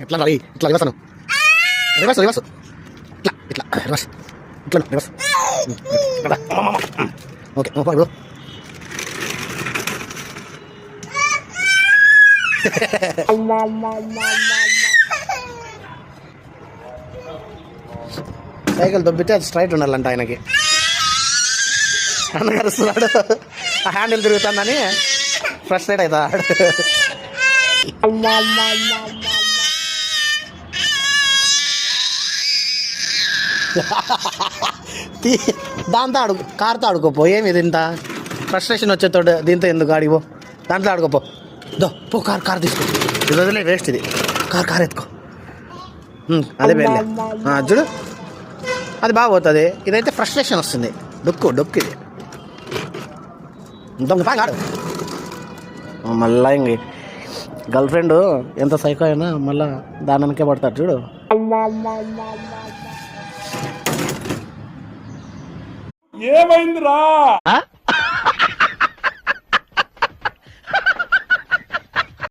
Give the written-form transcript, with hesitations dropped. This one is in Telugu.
ఎట్లా రాలి ఇట్లా రివర్స్ రివర్స్ రివర్స్ ఇట్లా ఇట్లా రివర్స్ ఇట్లా రివర్స్ ఓకే ఇప్పుడు సైకిల్ దొబ్బితే అది స్ట్రైట్ ఉండాలంట ఆయనకి. అన్నగారుస్తున్నాడు, ఆ హ్యాండిల్ తిరుగుతుందని ఫ్రస్ట్రేట్ అవుతాడు. దాంతో ఆడుకో, కార్తో ఆడుకోపో. ఏమి ఇది ఇంత ఫ్రస్ట్రేషన్ వచ్చేతోడు, దీంతో ఎందుకు ఆడిపో, దాంట్లో ఆడుకోపో. పో కార్ తీసుకో, ఇది వదిలే వేస్ట్. ఇది కార్ ఎత్తుకో, అదే పేర్లే చూడు, అది బాగా పోతుంది. ఇదైతే ఫ్రస్ట్రేషన్ వస్తుంది, డొక్కు ఇది దొంగ ఆడు. మళ్ళా ఇంక గర్ల్ ఫ్రెండ్ ఎంత సైకో అయినా మళ్ళా దానికే పడతాడు చూడు. ఏమైందిరా?